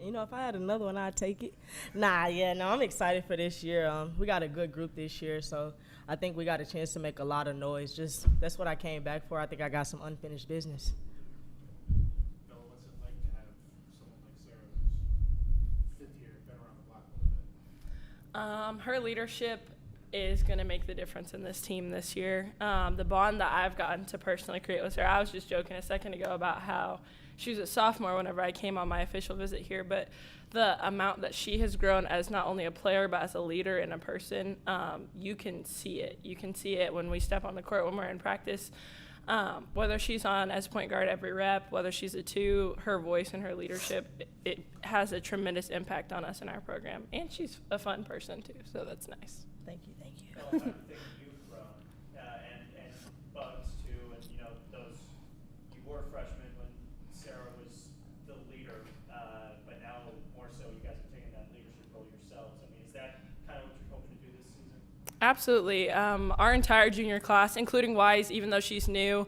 If I had another one, I'd take it. No, I'm excited for this year. We got a good group this year, so I think we got a chance to make a lot of noise. Just that's what I came back for. I think I got some unfinished business. Bill, what's it like to have someone like Sarah who's fifth year, been around the block a little bit? Her leadership is going to make the difference in this team this year. The bond that I've gotten to personally create with her, I was just joking a second ago about how she was a sophomore whenever I came on my official visit here, but the amount that she has grown as not only a player but as a leader and a person, you can see it. You can see it when we step on the court, when we're in practice. Whether she's on as point guard every rep, whether she's a two, her voice and her leadership, it has a tremendous impact on us in our program. And she's a fun person too, so that's nice. Thank you. How do you think you've grown, and Bugs too, and those, you were freshmen when Sarah was the leader, but now more so you guys are taking that leadership role yourselves. I mean, is that kind of what you're hoping to do this season? Absolutely. Our entire junior class, including Wise, even though she's new,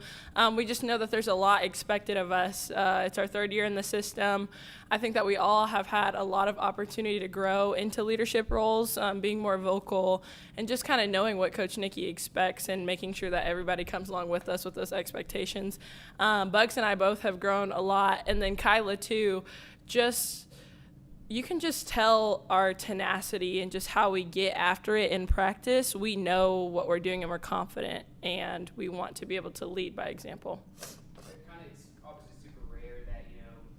we just know that there's a lot expected of us. It's our third year in the system. I think that we all have had a lot of opportunity to grow into leadership roles, being more vocal, and just kind of knowing what Coach Nikki expects and making sure that everybody comes along with us with those expectations. Bugs and I both have grown a lot, and then Kyla too, you can just tell our tenacity and just how we get after it in practice. We know what we're doing and we're confident, and we want to be able to lead by example. It's obviously super rare that,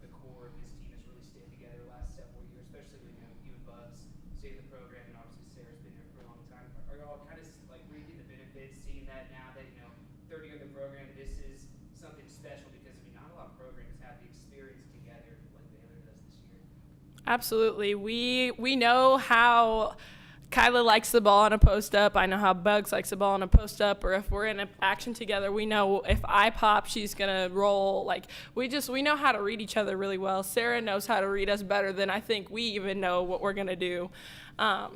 the core of this team has really stayed together the last several years, especially when, you and Bugs stay in the program, and obviously Sarah's been here for a long time. Are y'all kind of reaping the benefits, seeing that now that, third year in the program, this is something special because, not a lot of programs have the experience together like Baylor does this year. Absolutely. We know how Kyla likes the ball on a post-up. I know how Bugs likes the ball on a post-up. Or if we're in an action together, we know if I pop, she's going to roll. We know how to read each other really well. Sarah knows how to read us better than I think we even know what we're going to do.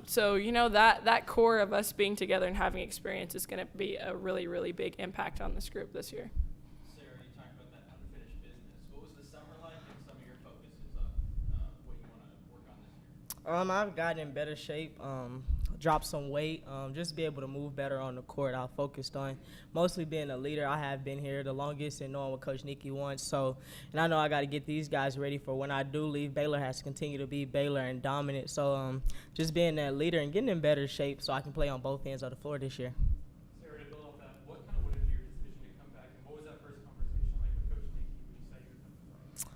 So, that core of us being together and having experience is going to be a really, really big impact on this group this year. I've gotten in better shape, dropped some weight, just be able to move better on the court. I focused on mostly being a leader. I have been here the longest and knowing what Coach Nikki wants. And I know I got to get these guys ready for when I do leave. Baylor has to continue to be Baylor and dominant. So just being that leader and getting in better shape so I can play on both ends of the floor this year. Sarah, to build off that, what kind of went into your decision to come back, and what was that first conversation like with Coach Nikki when you said you were coming back?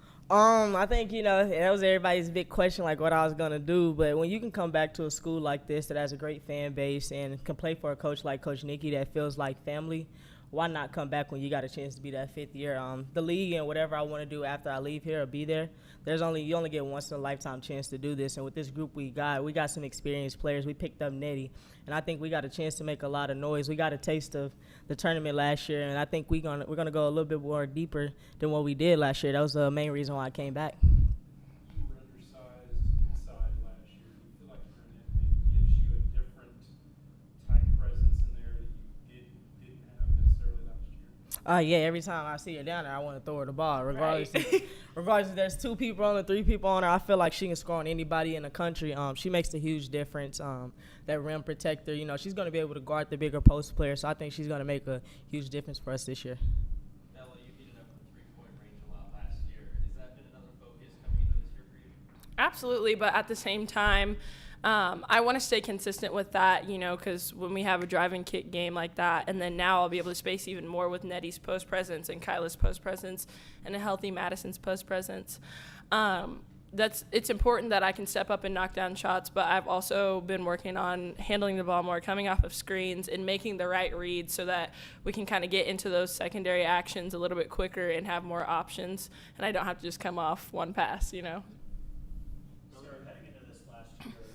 I think, that was everybody's big question, like what I was going to do. But when you can come back to a school like this that has a great fan base and can play for a coach like Coach Nikki that feels like family, why not come back when you got a chance to be that fifth year? The league and whatever I want to do after I leave here or be there, you only get once in a lifetime chance to do this. And with this group we got some experienced players. We picked up Nettie, and I think we got a chance to make a lot of noise. We got a taste of the tournament last year, and I think we're gonna go a little bit more deeper than what we did last year. That was the main reason why I came back. You were undersized inside last year. Do you feel like you're in it gives you a different type presence in there that you didn't have necessarily last year? Yeah, every time I see her down there, I want to throw her the ball. Regardless if there's 2 people on her, 3 people on her, I feel like she can score on anybody in the country. She makes a huge difference. That rim protector, she's going to be able to guard the bigger post player, so I think she's going to make a huge difference for us this year. Ella, you heated up the three-point range a lot last year. Has that been another focus coming into this year for you? Absolutely, but at the same time, I want to stay consistent with that, because when we have a drive and kick game like that, and then now I'll be able to space even more with Nettie's post presence and Kyla's post presence and a healthy Madison's post presence. It's important that I can step up and knock down shots, but I've also been working on handling the ball more, coming off of screens and making the right reads so that we can kind of get into those secondary actions a little bit quicker and have more options, and I don't have to just come off one pass, Sarah, heading into this last year,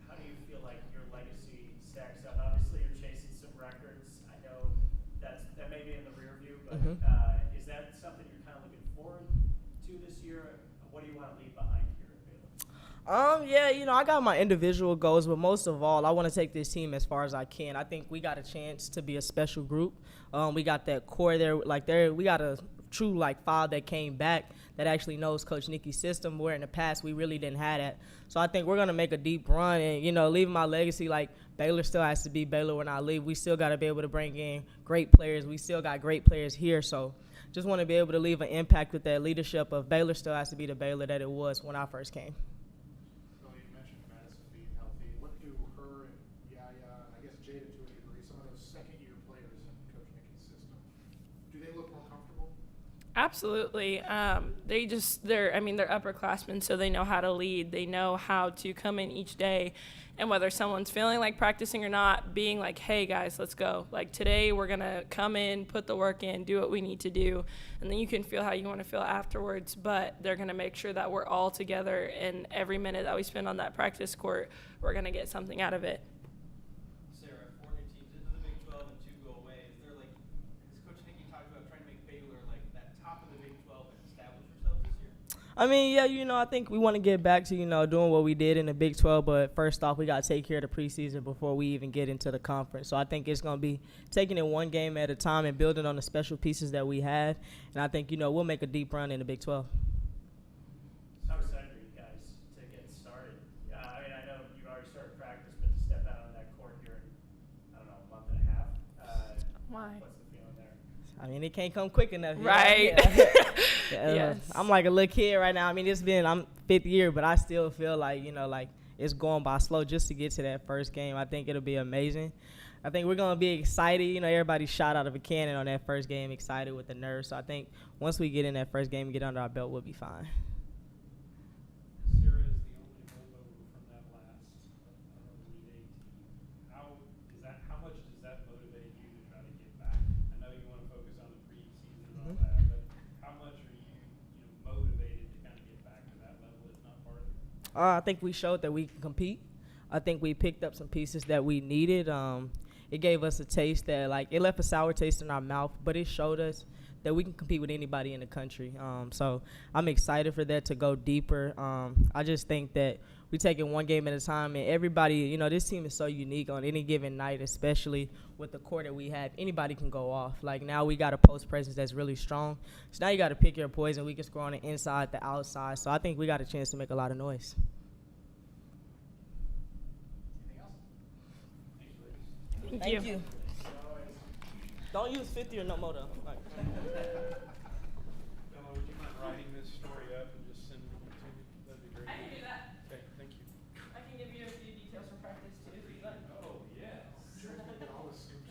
how do you feel like your legacy stacks up? Obviously, you're chasing some records. I know that may be in the rear view, but is that something you're kind of looking forward to this year? What do you want to leave behind here at Baylor? I got my individual goals, but most of all, I want to take this team as far as I can. I think we got a chance to be a special group. We got that core there, we got a true 5 that came back that actually knows Coach Nikki's system, where in the past we really didn't have that. So I think we're going to make a deep run, and, leaving my legacy, like, Baylor still has to be Baylor when I leave. We still got to be able to bring in great players. We still got great players here, so just want to be able to leave an impact with that leadership of Baylor still has to be the Baylor that it was when I first came. So you mentioned Madison being healthy. What do her and Yaya, and I guess Jada to a degree, some of those second-year players in Coach Nikki's system, do they look more comfortable? Absolutely. They're upperclassmen, so they know how to lead. They know how to come in each day, and whether someone's feeling like practicing or not, being like, hey, guys, let's go. Like, today we're going to come in, put the work in, do what we need to do, and then you can feel how you want to feel afterwards, but they're going to make sure that we're all together, and every minute that we spend on that practice court, we're going to get something out of it. Sarah, 4 new teams into the Big 12 and 2 go away. Is there, like, has Coach Nikki talked about trying to make Baylor, like, that top of the Big 12 and establish yourselves this year? I mean, yeah, I think we want to get back to, doing what we did in the Big 12, but first off, we got to take care of the preseason before we even get into the conference. So I think it's going to be taking it one game at a time and building on the special pieces that we have. And I think, we'll make a deep run in the Big 12. How excited are you guys to get started? I know you've already started practice, but to step out on that court here in, a month and a half, Why? what's the feeling there? I mean, it can't come quick enough. Right. Yeah, Yes. I'm like a little kid right now. I mean, I'm fifth year, but I still feel like, it's going by slow just to get to that first game. I think it'll be amazing. I think we're going to be excited. Everybody shot out of a cannon on that first game, excited with the nerves. So I think once we get in that first game and get under our belt, we'll be fine. Sarah is the only holdover from that last Elite Eight team. How much does that motivate you to try to get back? I know you want to focus on the preseason and all that, but how much are you, motivated to kind of get back to that level, if not farther? I think we showed that we can compete. I think we picked up some pieces that we needed. It gave us a taste that, it left a sour taste in our mouth, but it showed us that we can compete with anybody in the country. So I'm excited for that to go deeper. I just think that we take it one game at a time, and everybody, this team is so unique on any given night, especially with the core that we have. Anybody can go off. Like, now we got a post presence that's really strong. So now you got to pick your poison. We can score on the inside, the outside. So I think we got a chance to make a lot of noise. Anything else? Thank you. Don't use 50 or no more, though. Emma, would you mind writing this story up and just send it to me? That'd be great. I can do that. Okay, thank you. I can give you a few details from practice, too, if you'd like. Oh, yes. Sure, we get all the scoops.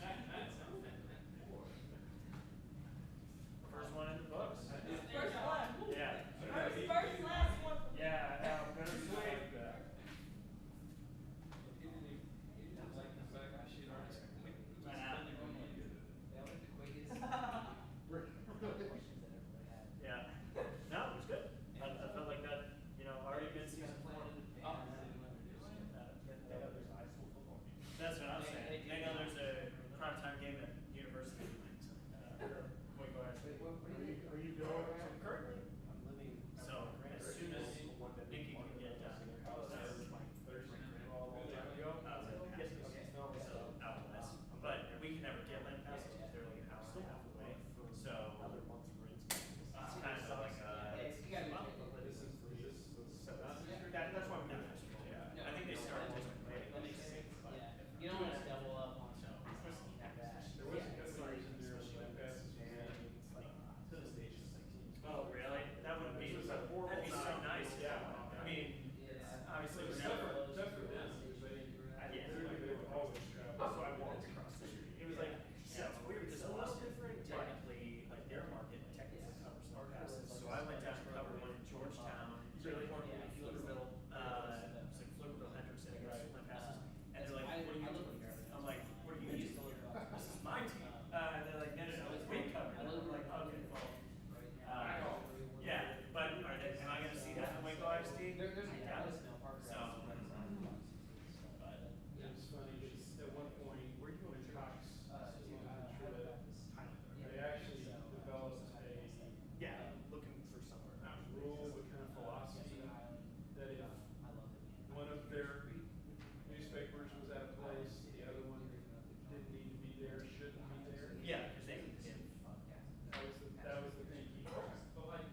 First one in the books. First one. Yeah. First, last one. Yeah, bittersweet. Yeah. No, it was good. I felt like that, already mid-season form. That's what I'm saying. They know there's a primetime game at university. Wait, go ahead. Are you going? Currently, so as soon as Nikki can get done, out west. But we can never get land passes because they're like an hour and a half away. So it's kind of like that's why we're not district. Yeah. I think they started district late. That makes sense. But You don't want to double up on There was a couple years in there with land passes. to the station. Oh, really? That would be that'd be so nice. Yeah. I mean, obviously we're never. Except for them, because they would always travel. So I walked across the street. It was like, yeah, it's weird. It's a little different. Technically, like their market technically covers our passes. So I went down to cover one in Georgetown. Really hard to Pflugerville. It's like Pflugerville, Hendrickson, land passes. And they're like, what are you doing here? I'm like, what are you used to? This is my team. And they're like, no, we cover. And I'm like, okay, well. Yeah, but am I going to see that in the Waco ISD? There's I doubt it. So. It was funny, because at one point, when Cox was in Detroit, they actually developed Yeah, looking for somewhere. a rule, a kind of philosophy, that if one of their newspapers was out of place, the other one didn't need to be there, shouldn't be there. Yeah, because they can give. That was the thing. He liked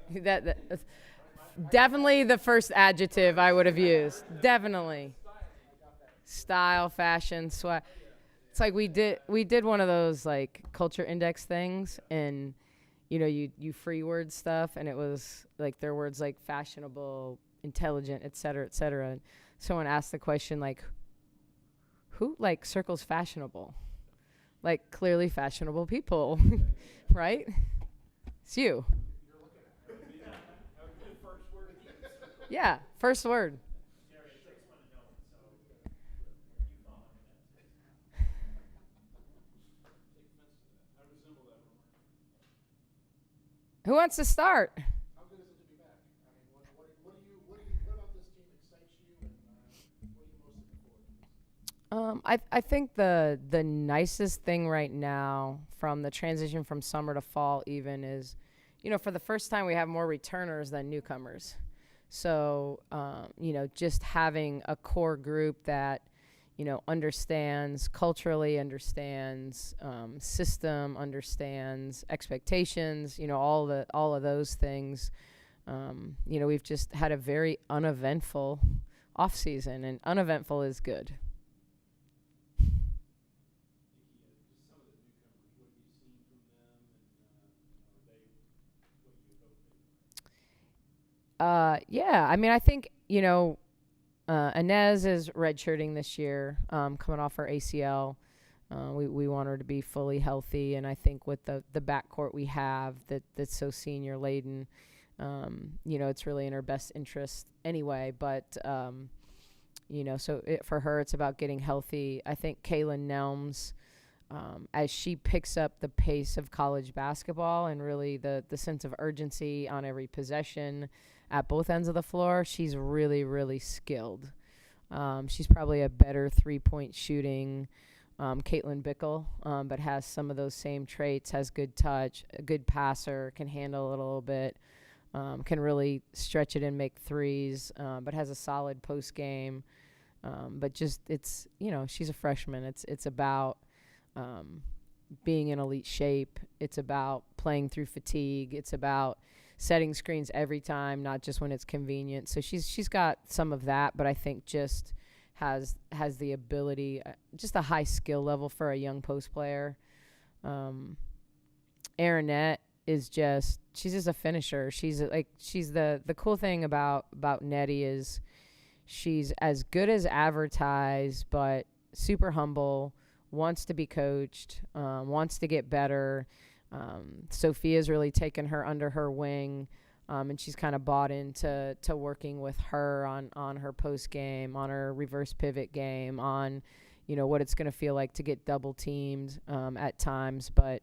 That's definitely the first adjective I would have used. Definitely. Style, fashion, swag. It's like we did one of those like culture index things, and you free word stuff, and it was like their words like fashionable, intelligent, et cetera, et cetera. And someone asked the question like, who like circles fashionable? Like clearly fashionable people, right? It's you. Yeah, first word. Who wants to start? How good is it to be back? I mean, what about this team excites you, and what are you most looking forward to? I think the nicest thing right now from the transition from summer to fall even is, for the first time we have more returners than newcomers. So, just having a core group that, understands culturally, understands system, understands expectations, all of those things. We've just had a very uneventful off season, and uneventful is good. Yeah, I mean, I think, Inez is redshirting this year, coming off her ACL. We want her to be fully healthy, and I think with the backcourt we have that's so senior laden, it's really in her best interest anyway. But so for her, it's about getting healthy. I think Kaylin Nelms, as she picks up the pace of college basketball and really the sense of urgency on every possession at both ends of the floor, she's really, really skilled. She's probably a better three-point shooting Caitlin Bickle, but has some of those same traits, has good touch, a good passer, can handle it a little bit, can really stretch it and make threes, but has a solid post game. But just she's a freshman. It's about being in elite shape. It's about playing through fatigue. It's about setting screens every time, not just when it's convenient. So she's got some of that, but I think just has the ability, just a high skill level for a young post player. Aaronette is she's just a finisher. She's the cool thing about Nettie is she's as good as advertised, but super humble, wants to be coached, wants to get better. Sophia's really taken her under her wing, and she's kind of bought into working with her on her post game, on her reverse pivot game, on what it's going to feel like to get double teamed at times. But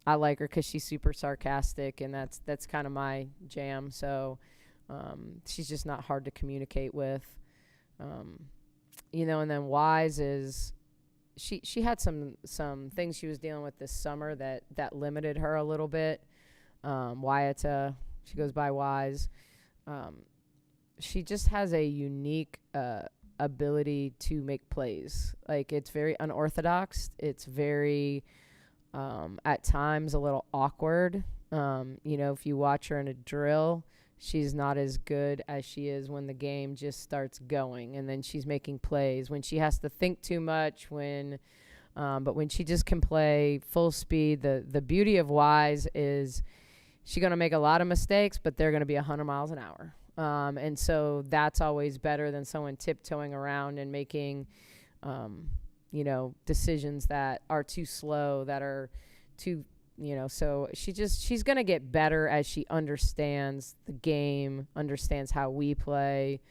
I like her because she's super sarcastic, and that's kind of my jam. So she's just not hard to communicate with. And then Wise is. She had some things she was dealing with this summer that limited her a little bit. Wyatta, she goes by Wise. She just has a unique ability to make plays. Like, it's very unorthodox. It's very, at times, a little awkward. If you watch her in a drill, she's not as good as she is when the game just starts going, and then she's making plays when she has to think too much, but when she just can play full speed. The beauty of Wise is she's going to make a lot of mistakes, but they're going to be 100 miles an hour. And so that's always better than someone tiptoeing around and making, decisions that are too slow, that are too, so she's going to get better as she understands the game, understands how we play.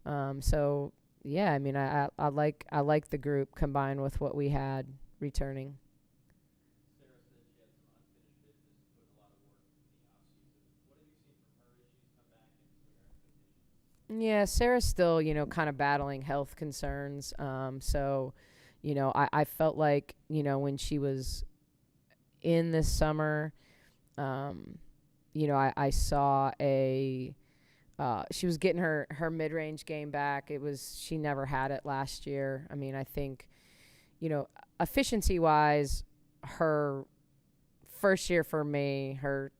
So yeah, I mean, I like the group combined with what we had returning. Sarah said she had some unfinished business and put a lot of work in the offseason. What have you seen from her as she's come back and some of your expectations? Yeah, Sarah's still, kind of battling health concerns. So, I felt like, when she was in this summer, I saw she was getting her mid-range game back. She never had it last year. I mean, I think, efficiency-wise, her first year for me, her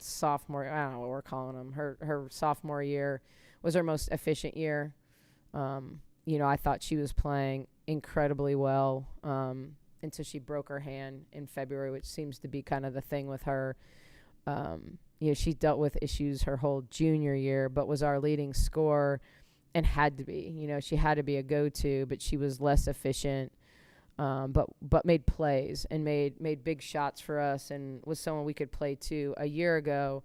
sophomore, I don't know what we're calling them. Her sophomore year was her most efficient year. I thought she was playing incredibly well until she broke her hand in February, which seems to be kind of the thing with her. She dealt with issues her whole junior year, but was our leading scorer and had to be. She had to be a go-to, but she was less efficient, but made plays and made big shots for us and was someone we could play to. A year ago,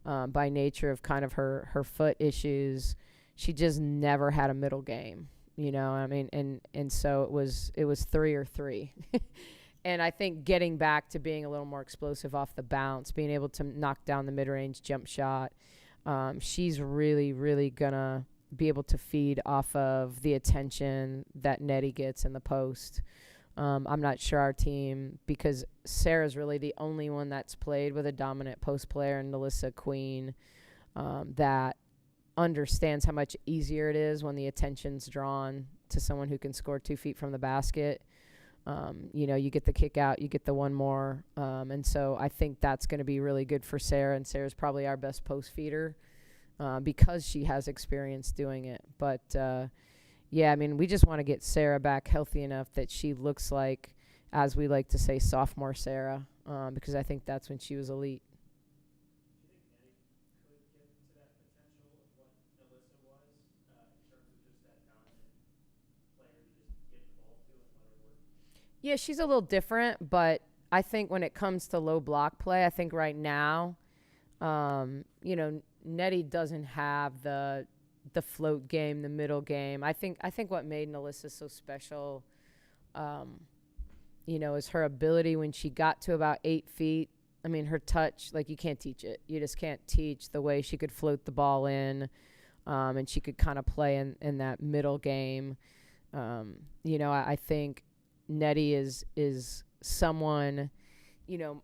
by nature of kind of her foot issues, she just never had a middle game. And so it was 3 or 3. And I think getting back to being a little more explosive off the bounce, being able to knock down the mid-range jump shot, she's really, really going to be able to feed off of the attention that Nettie gets in the post. I'm not sure our team, because Sarah's really the only one that's played with a dominant post player, and Melissa Queen, that understands how much easier it is when the attention's drawn to someone who can score 2 feet from the basket. You get the kick out, you get the one more. And so I think that's going to be really good for Sarah, and Sarah's probably our best post feeder because she has experience doing it. But, we just want to get Sarah back healthy enough that she looks like, as we like to say, sophomore Sarah, because I think that's when she was elite. Do you think Nettie could get to that potential of what Alyssa was in terms of just that dominant player to just get the ball to and let her work? Yeah, she's a little different, but I think when it comes to low block play, I think right now, Nettie doesn't have the float game, the middle game. I think what made Alyssa so special, is her ability when she got to about 8 feet. I mean, her touch, like, you can't teach it. You just can't teach the way she could float the ball in, and she could kind of play in that middle game. I think Nettie is someone, I don't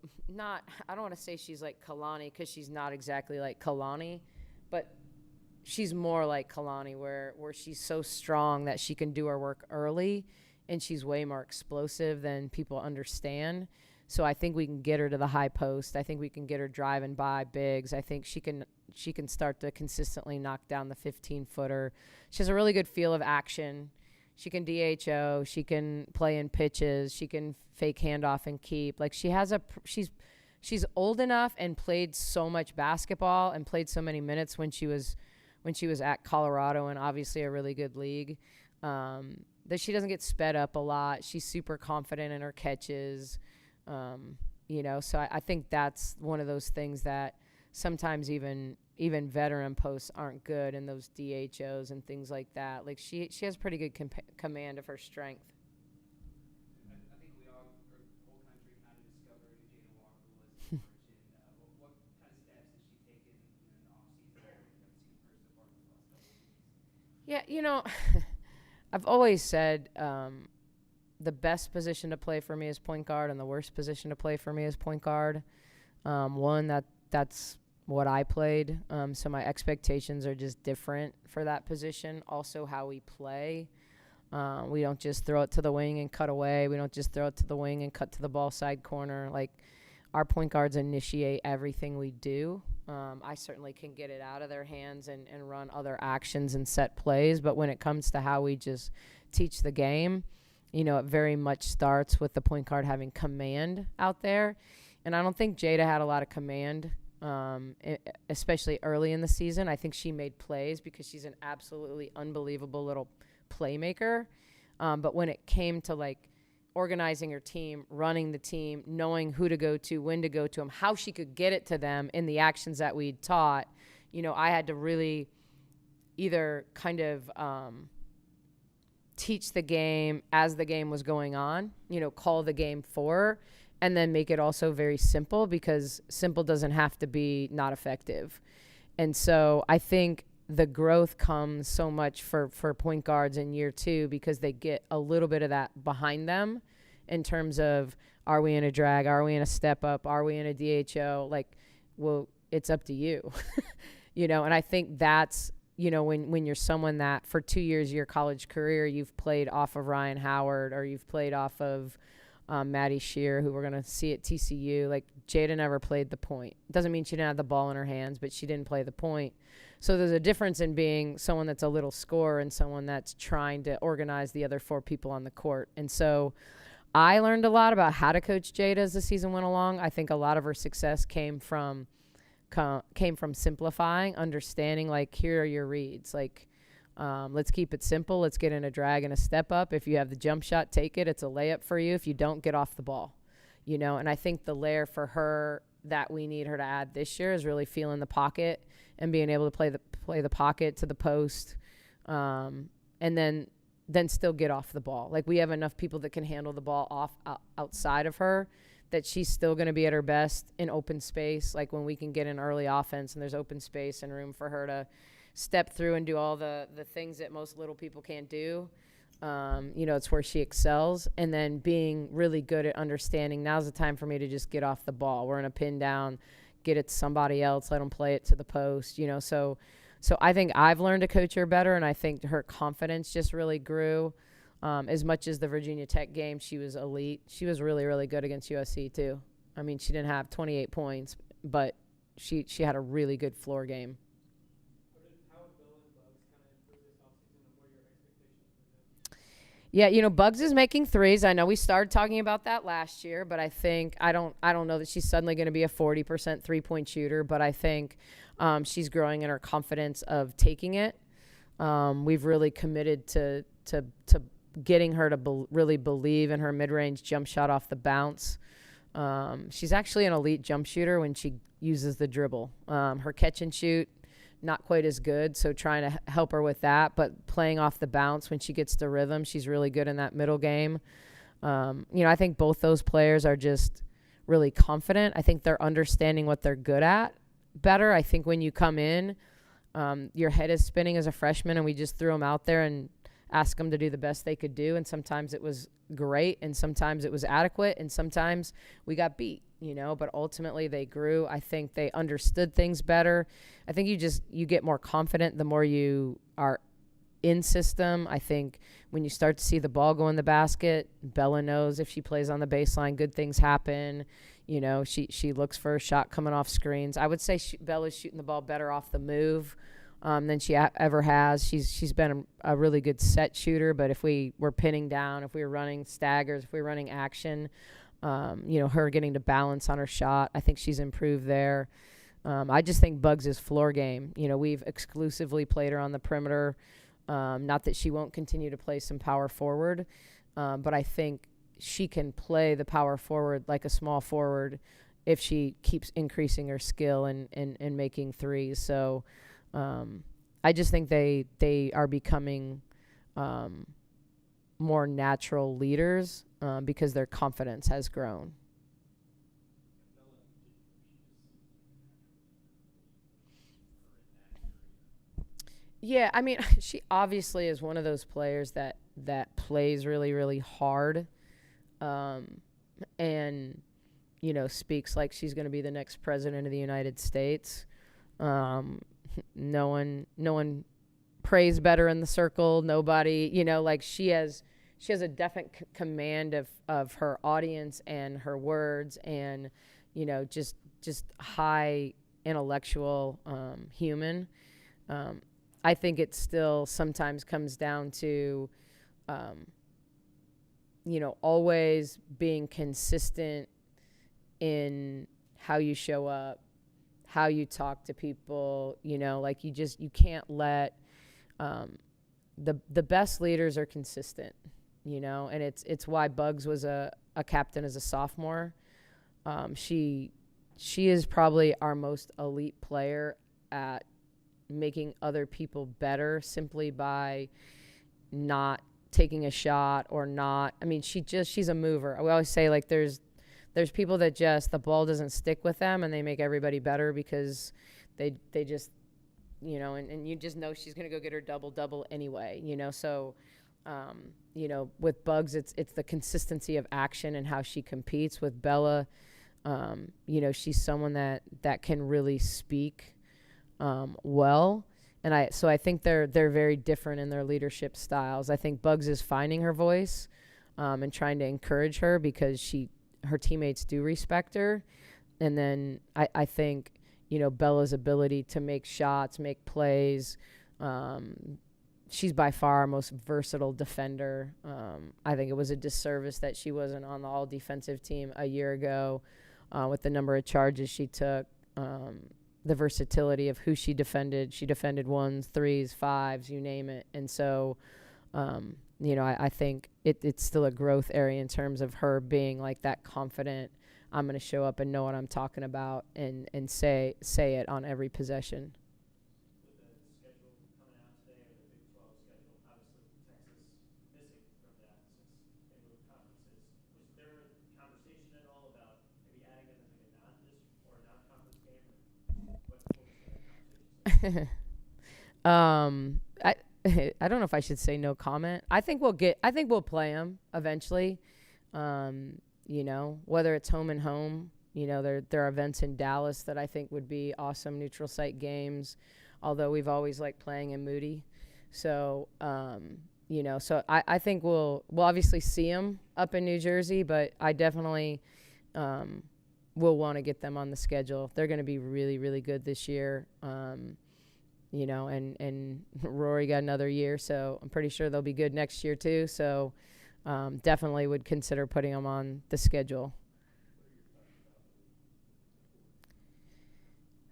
want to say she's like Kalani, because she's not exactly like Kalani, but she's more like Kalani, where she's so strong that she can do her work early, and she's way more explosive than people understand. So I think we can get her to the high post. I think we can get her driving by bigs. I think she can start to consistently knock down the 15-footer. She has a really good feel of action. She can DHO. She can play in pitches. She can fake handoff and keep. Like, she's old enough and played so much basketball and played so many minutes when she was at Colorado, and obviously a really good league, that she doesn't get sped up a lot. She's super confident in her catches, so I think that's one of those things that sometimes even veteran posts aren't good, and those DHOs and things like that. Like, she has pretty good command of her strength. I think we all, or the whole country, kind of discovered who Jada Walker was in March. And what kind of steps has she taken in the offseason? I've seen her so far in the last couple of weeks. Yeah, I've always said the best position to play for me is point guard, and the worst position to play for me is point guard. That's what I played, so my expectations are just different for that position. Also, how we play. We don't just throw it to the wing and cut away. We don't just throw it to the wing and cut to the ball side corner. Like, our point guards initiate everything we do. I certainly can get it out of their hands and run other actions and set plays, but when it comes to how we just teach the game, it very much starts with the point guard having command out there. And I don't think Jada had a lot of command, especially early in the season. I think she made plays because she's an absolutely unbelievable little playmaker. But when it came to, like, organizing her team, running the team, knowing who to go to, when to go to them, how she could get it to them in the actions that we'd taught, I had to really either kind of teach the game as the game was going on, call the game for her, and then make it also very simple, because simple doesn't have to be not effective. And so I think the growth comes so much for point guards in year 2, because they get a little bit of that behind them in terms of, are we in a drag? Are we in a step up? Are we in a DHO? Like, well, it's up to you, and I think that's, when you're someone that for 2 years of your college career, you've played off of Ryan Howard, or you've played off of, Maddie Shear, who we're going to see at TCU. Like, Jada never played the point. Doesn't mean she didn't have the ball in her hands, but she didn't play the point. So there's a difference in being someone that's a little scorer and someone that's trying to organize the other 4 people on the court. And so I learned a lot about how to coach Jada as the season went along. I think a lot of her success came from simplifying, understanding, like, here are your reads. Like, let's keep it simple. Let's get in a drag and a step up. If you have the jump shot, take it. It's a layup for you. If you don't, get off the ball. And I think the layer for her that we need her to add this year is really feeling the pocket and being able to play the pocket to the post, and then still get off the ball. Like, we have enough people that can handle the ball outside of her that she's still going to be at her best in open space. Like, when we can get in early offense and there's open space and room for her to step through and do all the things that most little people can't do. It's where she excels. And then being really good at understanding, now's the time for me to just get off the ball. We're in a pin down, get it to somebody else, let them play it to the post, So I think I've learned to coach her better, and I think her confidence just really grew. As much as the Virginia Tech game, she was elite. She was really, really good against USC too. I mean, she didn't have 28 points, but she had a really good floor game. Yeah, Bugs is making threes. I know we started talking about that last year, but I think I don't know that she's suddenly going to be a 40% three-point shooter, but I think she's growing in her confidence of taking it. We've really committed to getting her to really believe in her mid-range jump shot off the bounce. She's actually an elite jump shooter when she uses the dribble. Her catch and shoot, not quite as good, so trying to help her with that, but playing off the bounce when she gets the rhythm, she's really good in that middle game. I think both those players are just really confident. I think they're understanding what they're good at better. I think when you come in, your head is spinning as a freshman, and we just threw them out there and asked them to do the best they could do, and sometimes it was great, and sometimes it was adequate, and sometimes we got beat, but ultimately they grew. I think they understood things better. I think you get more confident the more you are in system. I think when you start to see the ball go in the basket, Bella knows if she plays on the baseline, good things happen. She looks for a shot coming off screens. I would say Bella's shooting the ball better off the move than she ever has. She's been a really good set shooter, but if we were pinning down, if we were running staggers, if we were running action, her getting to balance on her shot, I think she's improved there. I just think Bugs' floor game, we've exclusively played her on the perimeter. Not that she won't continue to play some power forward, but I think she can play the power forward like a small forward if she keeps increasing her skill and making threes. So I just think they are becoming more natural leaders because their confidence has grown. Yeah, I mean, she obviously is one of those players that plays really, really hard, and speaks like she's going to be the next president of the United States. No one prays better in the circle. Nobody, like she has a definite command of her audience and her words, and just high intellectual human. I think it still sometimes comes down to, always being consistent in how you show up, how you talk to people, like you can't let, the best leaders are consistent, and it's why Bugs was a captain as a sophomore. She is probably our most elite player at making other people better simply by not taking a shot or not. I mean, she's a mover. We always say, like, there's people that just the ball doesn't stick with them and they make everybody better because they just, and you just know she's going to go get her double anyway, so with Bugs, it's the consistency of action and how she competes. With Bella, she's someone that can really speak well, and I think they're very different in their leadership styles. I think Bugs is finding her voice. and trying to encourage her because her teammates do respect her. And then I think, Bella's ability to make shots, make plays. She's by far our most versatile defender. I think it was a disservice that she wasn't on the all-defensive team a year ago with the number of charges she took, the versatility of who she defended. She defended 1s, 3s, 5s, you name it. And so, I think it's still a growth area in terms of her being like that confident, I'm going to show up and know what I'm talking about and say it on every possession. With the schedule coming out today, or the Big 12 schedule, obviously Texas missing from that since they moved conferences. Was there a conversation at all about maybe adding them as like a non-district or a non-conference game? Or what was that conversation? I don't know if I should say no comment. I think we'll play them eventually. Whether it's home and home, there are events in Dallas that I think would be awesome neutral site games, although we've always liked playing in Moody. So, so I think we'll obviously see them up in New Jersey, but I definitely will want to get them on the schedule. They're going to be really, really good this year. And Rory got another year, so I'm pretty sure they'll be good next year too. So definitely would consider putting them on the schedule.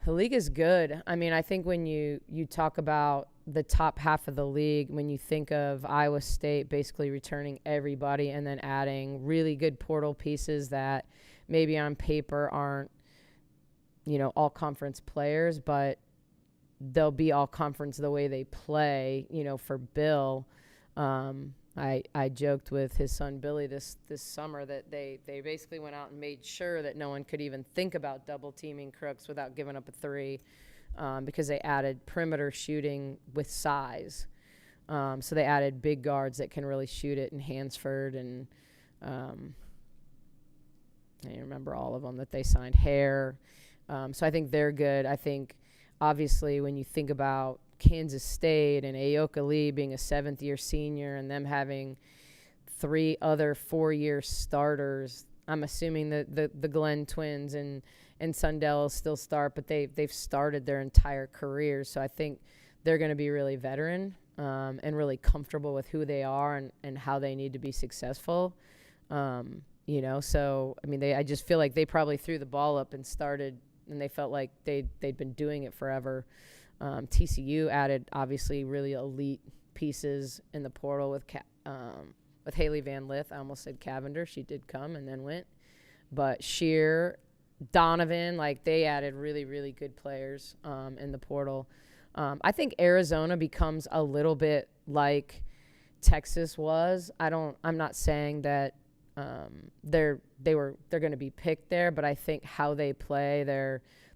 The league is good. I mean, I think when you talk about the top half of the league, when you think of Iowa State basically returning everybody and then adding really good portal pieces that maybe on paper aren't, all conference players, but they'll be all conference the way they play, for Bill. I joked with his son Billy this summer that they basically went out and made sure that no one could even think about double teaming Crooks without giving up a 3 because they added perimeter shooting with size. So they added big guards that can really shoot it in Hansford and I remember all of them that they signed. Hare. So I think they're good. I think obviously when you think about Kansas State and Aoka Lee being a 7th-year senior and them having 3 other 4-year starters, I'm assuming that the Glenn twins and Sundell still start, but they've started their entire careers. So I think they're going to be really veteran and really comfortable with who they are and how they need to be successful. So, I mean, I just feel like they probably threw the ball up and started, and they felt like they'd been doing it forever. TCU added obviously really elite pieces in the portal with Haley Van Lith. I almost said Cavender. She did come and then went. But Shear, Donovan, they added really, really good players in the portal. I think Arizona becomes a little bit like Texas was. I'm not saying that they're going to be picked there, but I think how they play,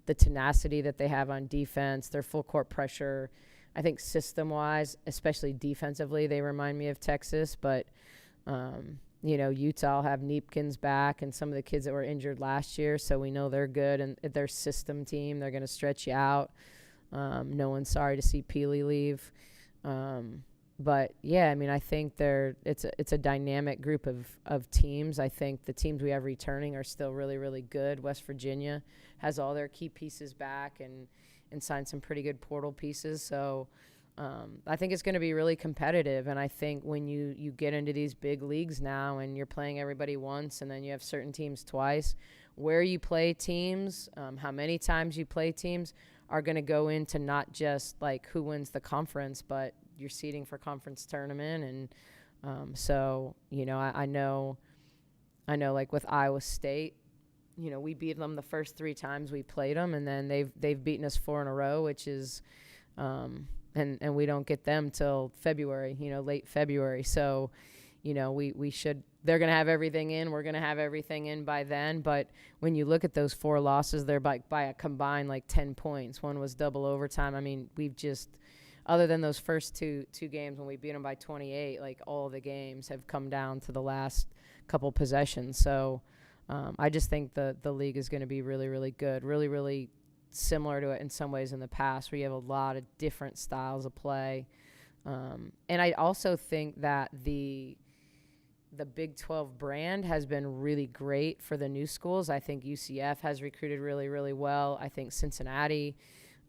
the tenacity that they have on defense, their full court pressure. I think system-wise, especially defensively, they remind me of Texas. But, Utah will have Neepkins back and some of the kids that were injured last year, so we know they're good. And their system team, they're going to stretch you out. No one's sorry to see Peely leave. But, yeah, I mean, I think it's a dynamic group of teams. I think the teams we have returning are still really, really good. West Virginia has all their key pieces back and signed some pretty good portal pieces. So I think it's going to be really competitive. And I think when you get into these big leagues now and you're playing everybody once and then you have certain teams twice, where you play teams, how many times you play teams are going to go into not just who wins the conference, but you're seeding for conference tournament. And I know with Iowa State, we beat them the first 3 times we played them, and then they've beaten us 4 in a row, which is and we don't get them till February, late February. So, we should. They're going to have everything in. We're going to have everything in by then. But when you look at those 4 losses, they're by a combined 10 points. One was double overtime. I mean, we've just, other than those first two games when we beat them by 28, all the games have come down to the last couple possessions. So I just think the league is going to be really, really good, really, really similar to it in some ways in the past, where you have a lot of different styles of play. And I also think that the the Big 12 brand has been really great for the new schools. I think UCF has recruited really, really well. I think Cincinnati,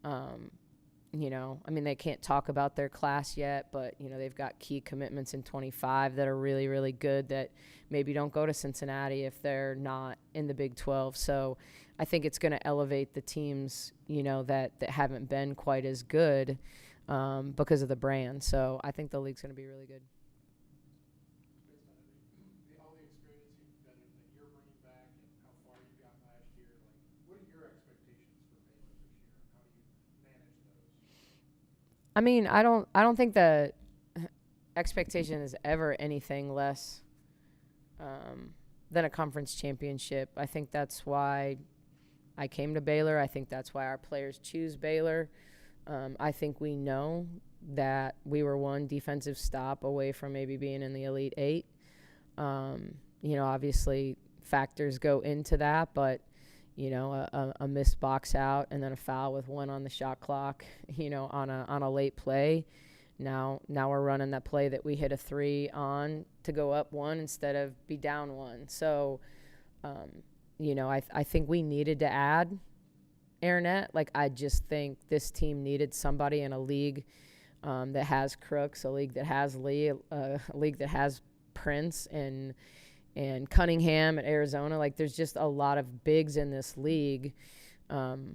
they can't talk about their class yet, but, they've got key commitments in 25 that are really, really good that maybe don't go to Cincinnati if they're not in the Big 12. So I think it's going to elevate the teams, that haven't been quite as good because of the brand. So I think the league's going to be really good. All the experience that you're bringing back and how far you got last year, what are your expectations for Baylor this year? How do you manage those? I mean, I don't think the expectation is ever anything less than a conference championship. I think that's why I came to Baylor. I think that's why our players choose Baylor. I think we know that we were one defensive stop away from maybe being in the Elite Eight. Obviously factors go into that, but, a missed box out and then a foul with 1 on the shot clock, on a late play. Now we're running that play that we hit a 3 on to go up 1 instead of be down 1. So, I think we needed to add Aaronette. I just think this team needed somebody in a league that has Crooks, a league that has Lee, a league that has Prince and Cunningham at Arizona. There's just a lot of bigs in this league, that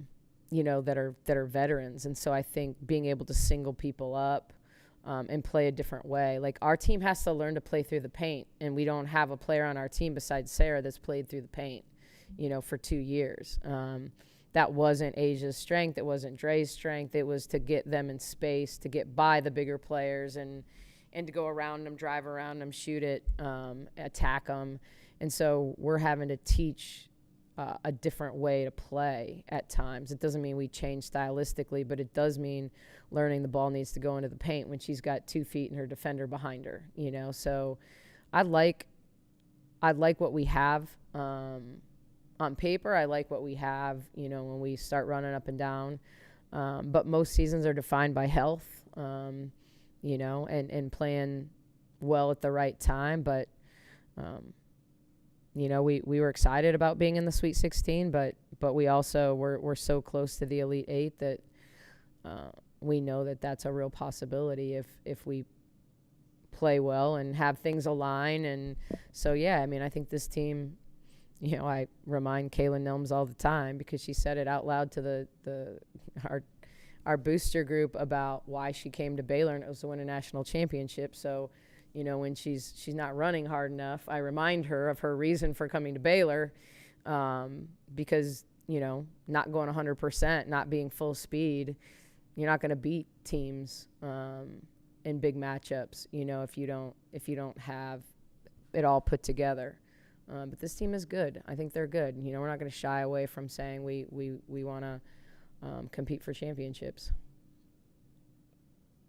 are veterans. And so I think being able to single people up and play a different way. Our team has to learn to play through the paint, and we don't have a player on our team besides Sarah that's played through the paint, for 2 years. That wasn't Asia's strength. It wasn't Dre's strength. It was to get them in space, to get by the bigger players and to go around them, drive around them, shoot it, attack them. And so we're having to teach a different way to play at times. It doesn't mean we change stylistically, but it does mean learning the ball needs to go into the paint when she's got 2 feet and her defender behind her, So I like what we have on paper. I like what we have, when we start running up and down. But most seasons are defined by health, and playing well at the right time. But, we were excited about being in the Sweet 16, but we also we're so close to the Elite Eight that we know that that's a real possibility if we play well and have things align. And so, I think this team, I remind Kaylin Nelms all the time because she said it out loud to our booster group about why she came to Baylor, and it was to win a national championship. So, when she's not running hard enough, I remind her of her reason for coming to Baylor, because, not going 100%, not being full speed, you're not going to beat teams in big matchups, if you don't have it all put together. But this team is good. I think they're good. We're not going to shy away from saying we want to compete for championships.